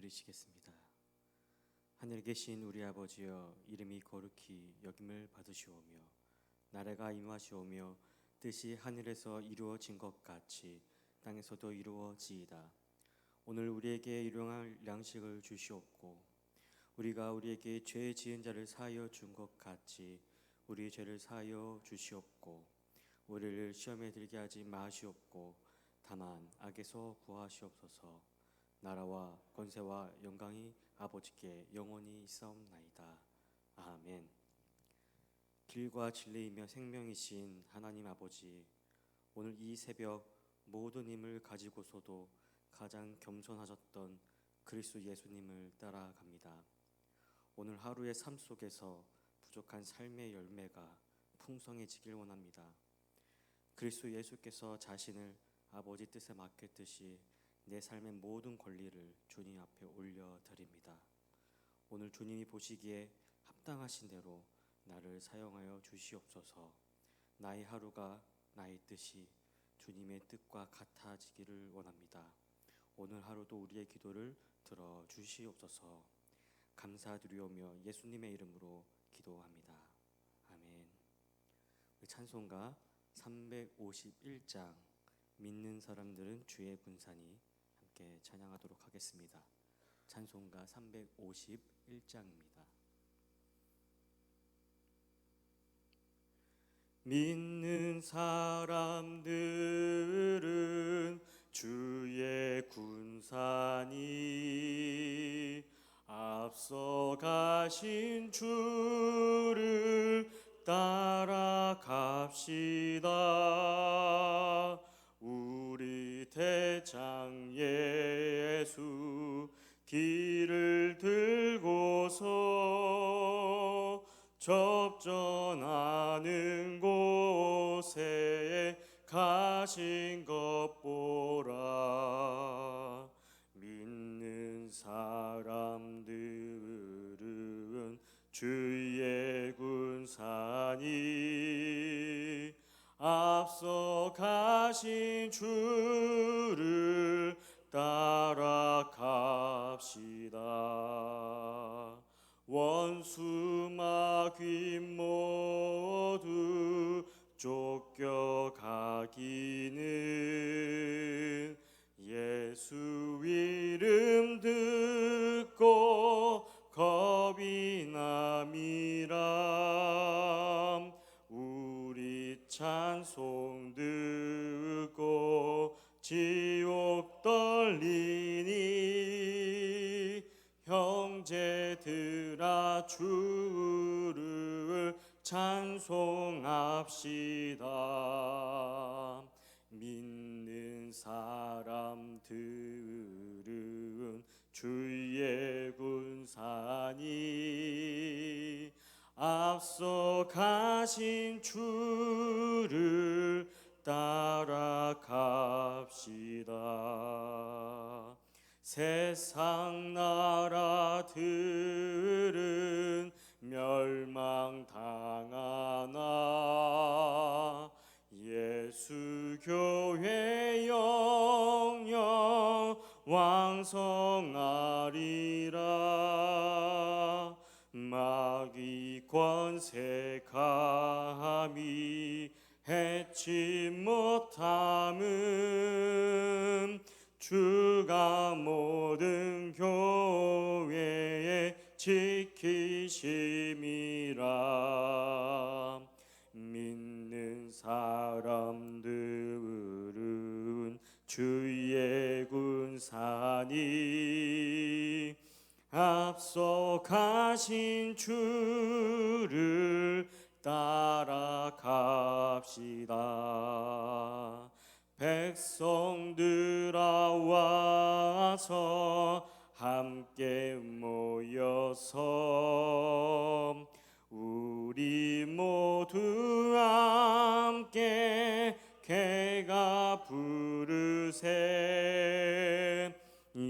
드리시겠습니다. 하늘에 계신 우리 아버지여, 이름이 거룩히 여김을 받으시오며 나라가 임하시오며 뜻이 하늘에서 이루어진 것 같이 땅에서도 이루어지이다. 오늘 우리에게 일용할 양식을 주시옵고 우리가 우리에게 죄 지은 자를 사하여 준 것 같이 우리의 죄를 사하여 주시옵고 우리를 시험에 들게 하지 마시옵고 다만 악에서 구하시옵소서. 나라와 권세와 영광이 아버지께 영원히 있사옵나이다. 아멘. 길과 진리이며 생명이신 하나님 아버지, 오늘 이 새벽 모든 힘을 가지고서도 가장 겸손하셨던 그리스도 예수님을 따라갑니다. 오늘 하루의 삶 속에서 부족한 삶의 열매가 풍성해지길 원합니다. 그리스도 예수께서 자신을 아버지 뜻에 맡겼듯이 내 삶의 모든 권리를 주님 앞에 올려드립니다. 오늘 주님이 보시기에 합당하신 대로 나를 사용하여 주시옵소서. 나의 하루가 나의 뜻이 주님의 뜻과 같아지기를 원합니다. 오늘 하루도 우리의 기도를 들어주시옵소서. 감사드리오며 예수님의 이름으로 기도합니다. 아멘. 찬송가 351장 믿는 사람들은 주의 군사니 함께 찬양하도록 하겠습니다. 찬송가 351장입니다. 믿는 사람들은 주의 군사니 앞서가신 주를 따라갑시다. 우리 대장 예수 길을 들고서 접전하는 곳에 가신 것 보라. 믿는 사람들은 주의 군사니 앞서 가신 주를 따라갑시다. 원수 마귀 모두 쫓겨가기는 예수 이름 듣고 겁이 남이람. 우리 찬송 듣고 지옥 떨리니 형제들아 주를 찬송합시다. 믿는 사람들은 주의 군사니 앞서 가신 주를 따라갑시다. 세상 나라들은 멸망당하나 예수 교회 영영 왕성하리라. 마귀 권세 감히 해치 못함은 주가 모든 교회에 지키심이라. 믿는 사람들은 주의 군사니 앞서 가신 주를 따라갑시다. 백성들아 와서 함께 모여서 우리 모두 함께 개가 부르세.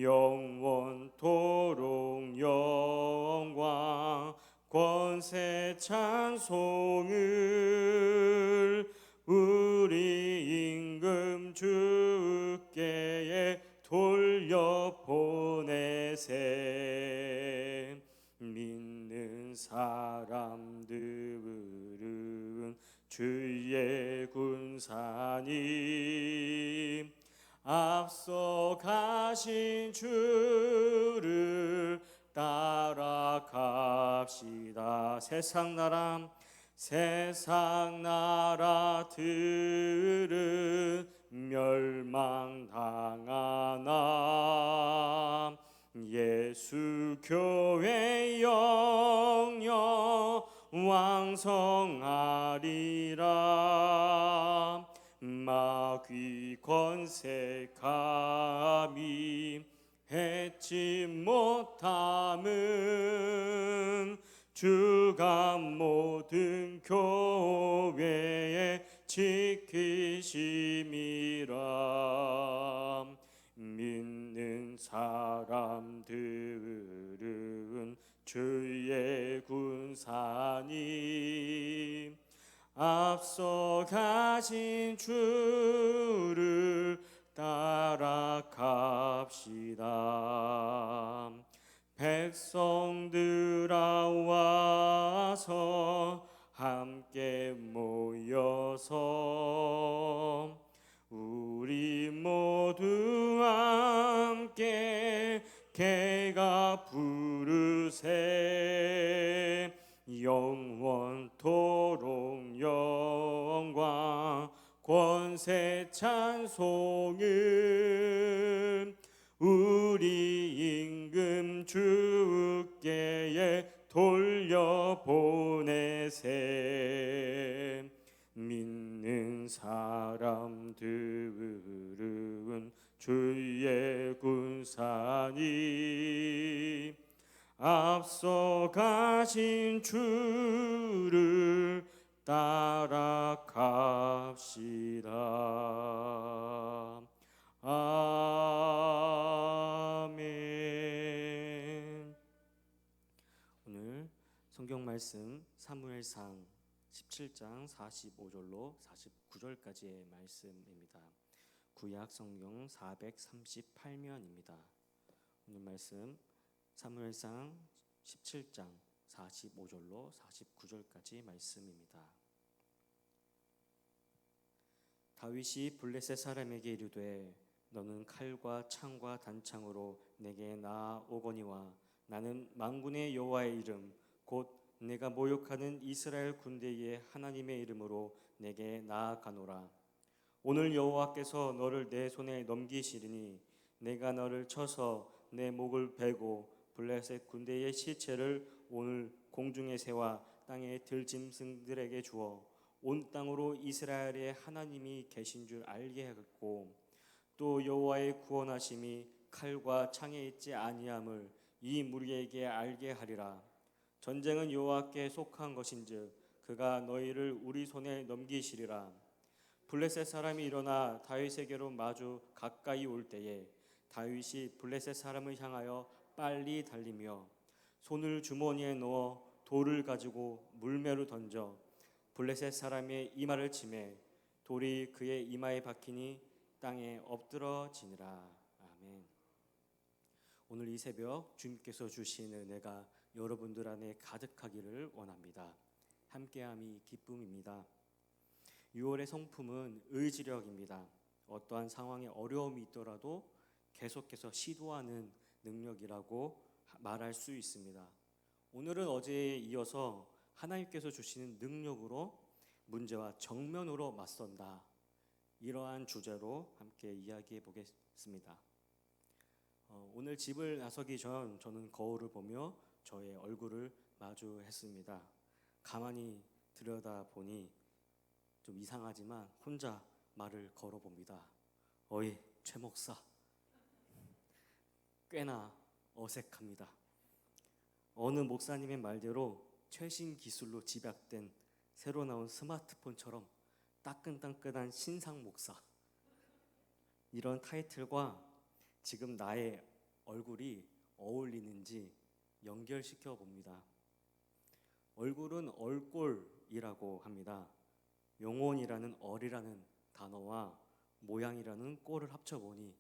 영원토록 영광 권세 찬송을 우리 임금 주께에 돌려보내 보내세. 믿는 사람들은 주의 군사님 앞서 가신 주를 따라갑시다. 세상 나라들은 멸망당하나 예수 교회 영영 왕성하리라. 마귀 권세 감히 해치 못함은 주가 모든 교회에 지키심이라. 믿는 사람들은 주의 군사님 앞서 가신 주를 따라갑시다. 백성들아 와서 함께 모여서 우리 모두 함께 개가 부르세. 영원토록 영광 권세 찬송을 우리 임금 주께에 돌려보내세. 믿는 사람들은 주의 군사님 앞서 가신 주를 따라갑시다. 아멘. 오늘 성경 말씀 사무엘상 17장 45절로 49절까지의 말씀입니다. 구약 성경 438면입니다. 오늘 말씀 사무엘상 17장 45절로 49절까지 말씀입니다. 다윗이 블레셋 사람에게 이르되 너는 칼과 창과 단창으로 내게 나아오거니와 나는 만군의 여호와의 이름 곧 내가 모욕하는 이스라엘 군대의 하나님의 이름으로 내게 나아가노라. 오늘 여호와께서 너를 내 손에 넘기시리니 내가 너를 쳐서 내 목을 베고 블레셋 군대의 시체를 오늘 공중의 새와 땅의 들짐승들에게 주어 온 땅으로 이스라엘의 하나님이 계신 줄 알게 하겠고 또 여호와의 구원하심이 칼과 창에 있지 아니함을 이 무리에게 알게 하리라. 전쟁은 여호와께 속한 것인즉 그가 너희를 우리 손에 넘기시리라. 블레셋 사람이 일어나 다윗에게로 마주 가까이 올 때에 다윗이 블레셋 사람을 향하여 빨리 달리며 손을 주머니에 넣어 돌을 가지고 물매로 던져 블레셋 사람의 이마를 치매 돌이 그의 이마에 박히니 땅에 엎드러지니라. 아멘. 오늘 이 새벽 주님께서 주신 은혜가 여러분들 안에 가득하기를 원합니다. 함께함이 기쁨입니다. 6월의 성품은 의지력입니다. 어떠한 상황에 어려움이 있더라도 계속해서 시도하는 능력이라고 말할 수 있습니다. 오늘은 어제에 이어서 하나님께서 주시는 능력으로 문제와 정면으로 맞선다. 이러한 주제로 함께 이야기해 보겠습니다. 오늘 집을 나서기 전 저는 거울을 보며 저의 얼굴을 마주했습니다. 가만히 들여다보니 좀 이상하지만 혼자 말을 걸어봅니다. 어이 최 목사. 꽤나 어색합니다. 어느 목사님의 말대로 최신 기술로 집약된 새로 나온 스마트폰처럼 따끈따끈한 신상 목사. 이런 타이틀과 지금 나의 얼굴이 어울리는지 연결시켜 봅니다. 얼굴은 얼꼴이라고 합니다. 영혼이라는 얼이라는 단어와 모양이라는 꼴을 합쳐보니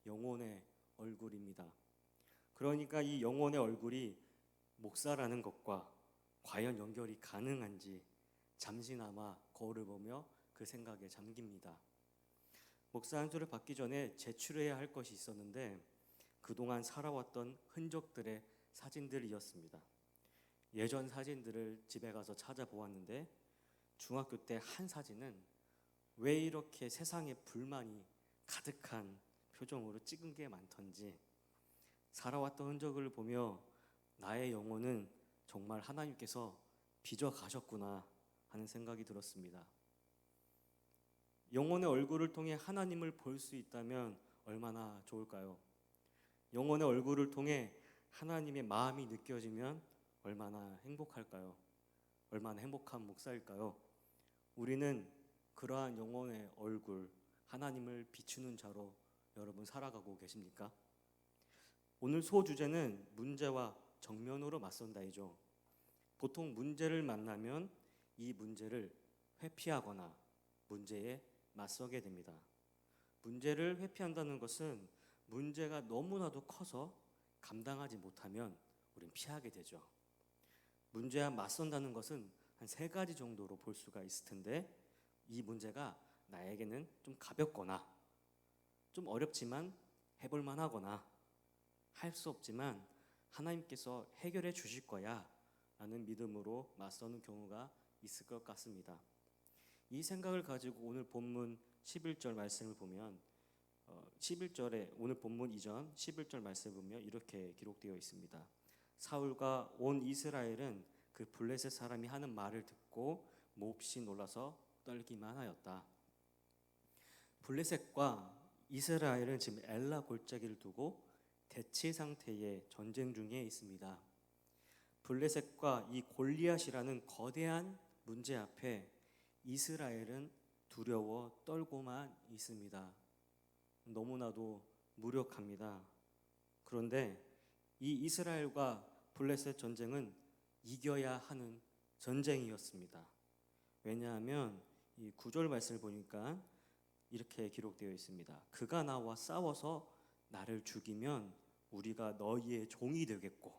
영혼의 얼굴입니다. 그러니까 이 영혼의 얼굴이 목사라는 것과 과연 연결이 가능한지 잠시나마 거울을 보며 그 생각에 잠깁니다. 목사 한 수를 받기 전에 제출해야 할 것이 있었는데 그동안 살아왔던 흔적들의 사진들이었습니다. 예전 사진들을 집에 가서 찾아보았는데 중학교 때 한 사진은 왜 이렇게 세상에 불만이 가득한 표정으로 찍은 게 많던지 살아왔던 흔적을 보며 나의 영혼은 정말 하나님께서 빚어 가셨구나 하는 생각이 들었습니다. 영혼의 얼굴을 통해 하나님을 볼 수 있다면 얼마나 좋을까요? 영혼의 얼굴을 통해 하나님의 마음이 느껴지면 얼마나 행복할까요? 얼마나 행복한 목사일까요? 우리는 그러한 영혼의 얼굴, 하나님을 비추는 자로 여러분 살아가고 계십니까? 오늘 소주제는 문제와 정면으로 맞선다이죠. 보통 문제를 만나면 이 문제를 회피하거나 문제에 맞서게 됩니다. 문제를 회피한다는 것은 문제가 너무나도 커서 감당하지 못하면 우린 피하게 되죠. 문제와 맞선다는 것은 한 3가지 정도로 볼 수가 있을 텐데 이 문제가 나에게는 좀 가볍거나 좀 어렵지만 해볼 만하거나 할 수 없지만 하나님께서 해결해 주실 거야 라는 믿음으로 맞서는 경우가 있을 것 같습니다. 이 생각을 가지고 오늘 본문 11절 말씀을 보면 11절에 오늘 본문 이전 11절 말씀을 보면 이렇게 기록되어 있습니다. 사울과 온 이스라엘은 그 블레셋 사람이 하는 말을 듣고 몹시 놀라서 떨기만 하였다. 블레셋과 이스라엘은 지금 엘라 골짜기를 두고 대치 상태의 전쟁 중에 있습니다. 블레셋과 이 골리앗이라는 거대한 문제 앞에 이스라엘은 두려워 떨고만 있습니다. 너무나도 무력합니다. 그런데 이 이스라엘과 블레셋 전쟁은 이겨야 하는 전쟁이었습니다. 왜냐하면 이 9절 말씀을 보니까 이렇게 기록되어 있습니다. 그가 나와 싸워서 나를 죽이면 우리가 너희의 종이 되겠고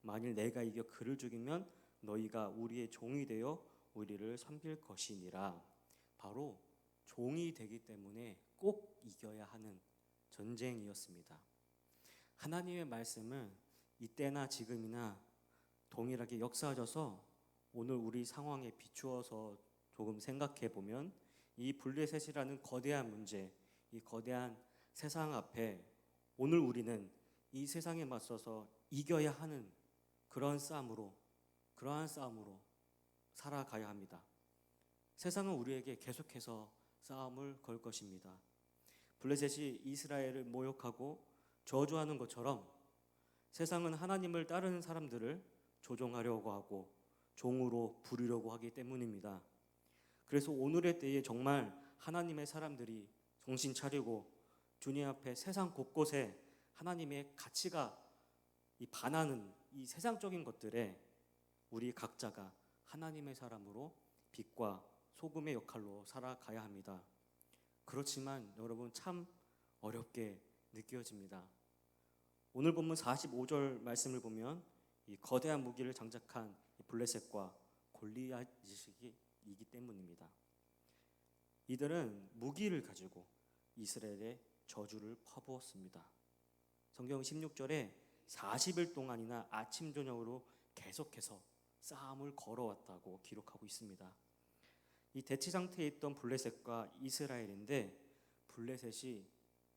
만일 내가 이겨 그를 죽이면 너희가 우리의 종이 되어 우리를 섬길 것이니라. 바로 종이 되기 때문에 꼭 이겨야 하는 전쟁이었습니다. 하나님의 말씀은 이때나 지금이나 동일하게 역사하셔서 오늘 우리 상황에 비추어서 조금 생각해 보면 이 블레셋이라는 거대한 문제, 이 거대한 세상 앞에 오늘 우리는 이 세상에 맞서서 이겨야 하는 그러한 싸움으로 살아가야 합니다. 세상은 우리에게 계속해서 싸움을 걸 것입니다. 블레셋이 이스라엘을 모욕하고 저주하는 것처럼 세상은 하나님을 따르는 사람들을 조종하려고 하고 종으로 부리려고 하기 때문입니다. 그래서 오늘의 때에 정말 하나님의 사람들이 정신 차리고 주님 앞에 세상 곳곳에 하나님의 가치가 반하는 이 세상적인 것들에 우리 각자가 하나님의 사람으로 빛과 소금의 역할로 살아가야 합니다. 그렇지만 여러분 참 어렵게 느껴집니다. 오늘 본문 45절 말씀을 보면 이 거대한 무기를 장착한 블레셋과 골리앗이기 때문입니다. 이들은 무기를 가지고 이스라엘에 저주를 퍼부었습니다. 성경 16절에 40일 동안이나 아침 저녁으로 계속해서 싸움을 걸어왔다고 기록하고 있습니다. 이 대치 상태에 있던 블레셋과 이스라엘인데 블레셋이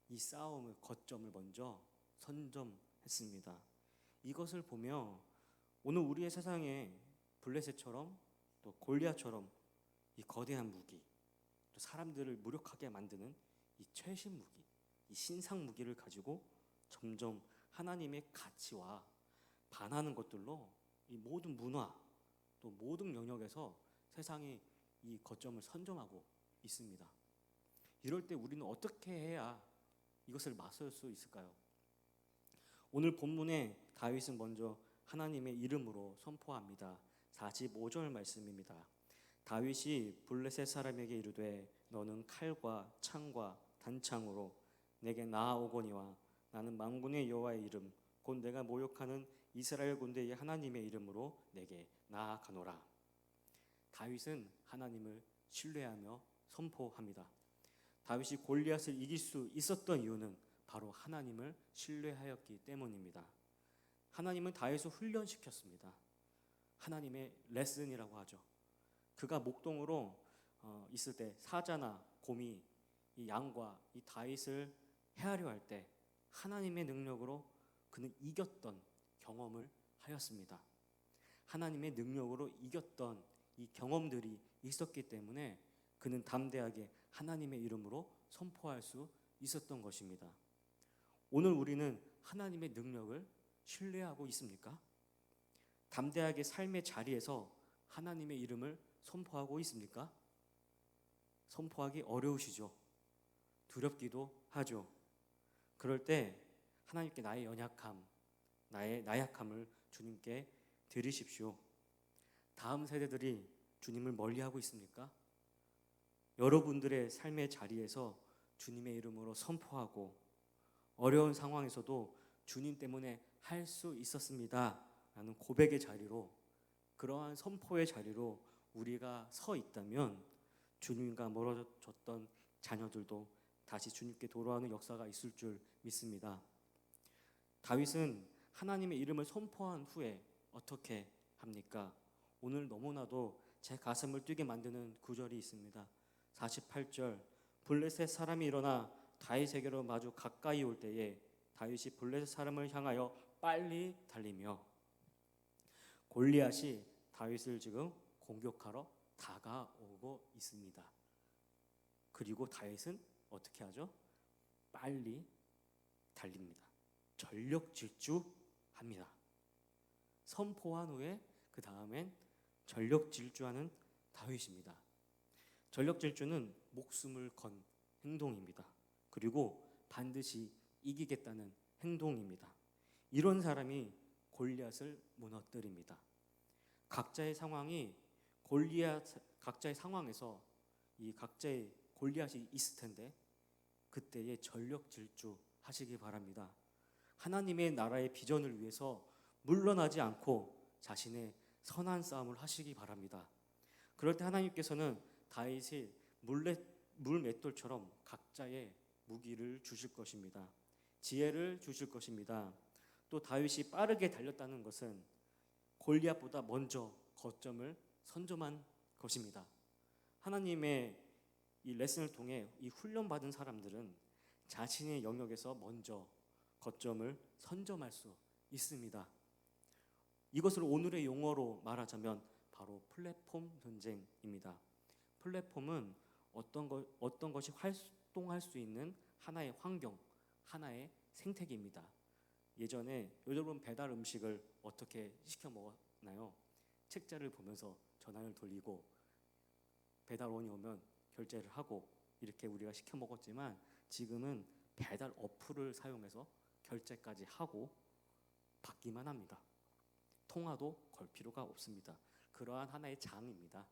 이 싸움의 거점을 먼저 선점했습니다. 이것을 보며 오늘 우리의 세상에 블레셋처럼 또 골리앗처럼 이 거대한 무기, 또 사람들을 무력하게 만드는 이 최신 무기, 이 신상 무기를 가지고 점점 하나님의 가치와 반하는 것들로 이 모든 문화 또 모든 영역에서 세상이 이 거점을 선점하고 있습니다. 이럴 때 우리는 어떻게 해야 이것을 맞설 수 있을까요? 오늘 본문에 다윗은 먼저 하나님의 이름으로 선포합니다. 45절 말씀입니다. 다윗이 블레셋 사람에게 이르되 너는 칼과 창과 단창으로 내게 나아오거니와 나는 만군의 여호와의 이름 곧 내가 모욕하는 이스라엘 군대의 하나님의 이름으로 내게 나아가노라. 다윗은 하나님을 신뢰하며 선포합니다. 다윗이 골리앗을 이길 수 있었던 이유는 바로 하나님을 신뢰하였기 때문입니다. 하나님은 다윗을 훈련시켰습니다. 하나님의 레슨이라고 하죠. 그가 목동으로 있을 때 사자나 곰이 이 양과 이 다윗을 해하려 할 때 하나님의 능력으로 그는 이겼던 경험을 하였습니다. 하나님의 능력으로 이겼던 이 경험들이 있었기 때문에 그는 담대하게 하나님의 이름으로 선포할 수 있었던 것입니다. 오늘 우리는 하나님의 능력을 신뢰하고 있습니까? 담대하게 삶의 자리에서 하나님의 이름을 선포하고 있습니까? 선포하기 어려우시죠? 두렵기도 하죠. 그럴 때 하나님께 나의 연약함, 나의 나약함을 주님께 드리십시오. 다음 세대들이 주님을 멀리하고 있습니까? 여러분들의 삶의 자리에서 주님의 이름으로 선포하고 어려운 상황에서도 주님 때문에 할 수 있었습니다 라는 고백의 자리로, 그러한 선포의 자리로 우리가 서 있다면 주님과 멀어졌던 자녀들도 다시 주님께 돌아오는 역사가 있을 줄 믿습니다. 다윗은 하나님의 이름을 선포한 후에 어떻게 합니까? 오늘 너무나도 제 가슴을 뛰게 만드는 구절이 있습니다. 48절, 블레셋 사람이 일어나 다윗에게로 마주 가까이 올 때에 다윗이 블레셋 사람을 향하여 빨리 달리며, 골리앗이 다윗을 지금 공격하러 다가오고 있습니다. 그리고 다윗은 어떻게 하죠? 빨리 달립니다. 전력 질주합니다. 선포한 후에 그 다음엔 전력 질주하는 다윗입니다. 전력 질주는 목숨을 건 행동입니다. 그리고 반드시 이기겠다는 행동입니다. 이런 사람이 골리앗을 무너뜨립니다. 각자의 상황이 각자의 상황에서 이 각자의 골리앗이 있을 텐데 그때에 전력 질주하시기 바랍니다. 하나님의 나라의 비전을 위해서 물러나지 않고 자신의 선한 싸움을 하시기 바랍니다. 그럴 때 하나님께서는 다윗이 물맷돌처럼 각자의 무기를 주실 것입니다. 지혜를 주실 것입니다. 또 다윗이 빠르게 달렸다는 것은 골리앗보다 먼저 거점을 선점한 것입니다. 하나님의 이 레슨을 통해 이 훈련받은 사람들은 자신의 영역에서 먼저 거점을 선점할 수 있습니다. 이것을 오늘의 용어로 말하자면 바로 플랫폼 전쟁입니다. 플랫폼은 어떤 것이 활동할 수 있는 하나의 환경, 하나의 생태계입니다. 예전에 여러분 배달 음식을 어떻게 시켜 먹었나요? 책자를 보면서 전화를 돌리고 배달원이 오면 결제를 하고 이렇게 우리가 시켜 먹었지만 지금은 배달 어플을 사용해서 결제까지 하고 받기만 합니다. 통화도 걸 필요가 없습니다. 그러한 하나의 장입니다.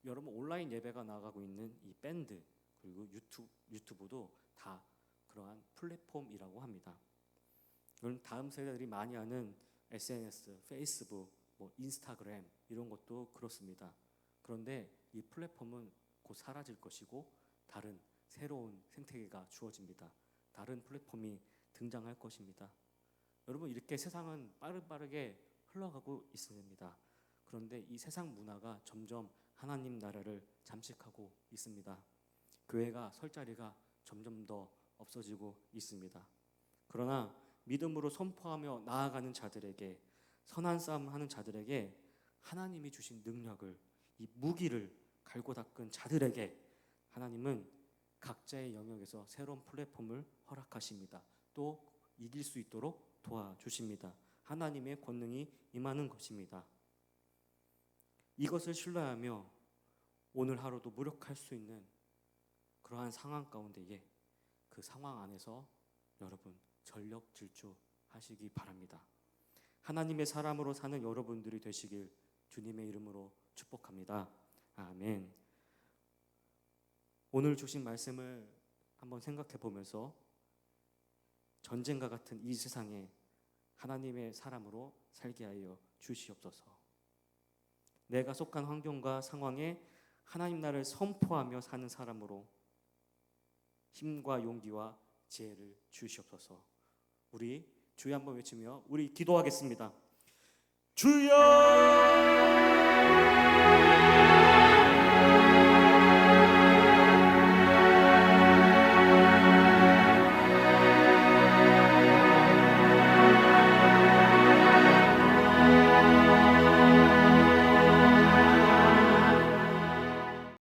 여러분 온라인 예배가 나가고 있는 이 밴드 그리고 유튜브도 다 그러한 플랫폼이라고 합니다. 이건 다음 세대들이 많이 하는 SNS, 페이스북, 인스타그램 이런 것도 그렇습니다. 그런데 이 플랫폼은 곧 사라질 것이고 다른 새로운 생태계가 주어집니다. 다른 플랫폼이 등장할 것입니다. 여러분 이렇게 세상은 빠르게 흘러가고 있습니다. 그런데 이 세상 문화가 점점 하나님 나라를 잠식하고 있습니다. 교회가 설 자리가 점점 더 없어지고 있습니다. 그러나 믿음으로 선포하며 나아가는 자들에게, 선한 싸움을 하는 자들에게 하나님이 주신 능력을, 이 무기를 갈고 닦은 자들에게 하나님은 각자의 영역에서 새로운 플랫폼을 허락하십니다. 또 이길 수 있도록 도와주십니다. 하나님의 권능이 임하는 것입니다. 이것을 신뢰하며 오늘 하루도 무력할 수 있는 그러한 상황 가운데에 그 상황 안에서 여러분 전력 질주하시기 바랍니다. 하나님의 사람으로 사는 여러분들이 되시길 주님의 이름으로 축복합니다. 아멘. 오늘 주신 말씀을 한번 생각해 보면서 전쟁과 같은 이 세상에 하나님의 사람으로 살게 하여 주시옵소서. 내가 속한 환경과 상황에 하나님 나라를 선포하며 사는 사람으로 힘과 용기와 지혜를 주시옵소서. 우리 주여 한번 외치며 우리 기도하겠습니다. 주여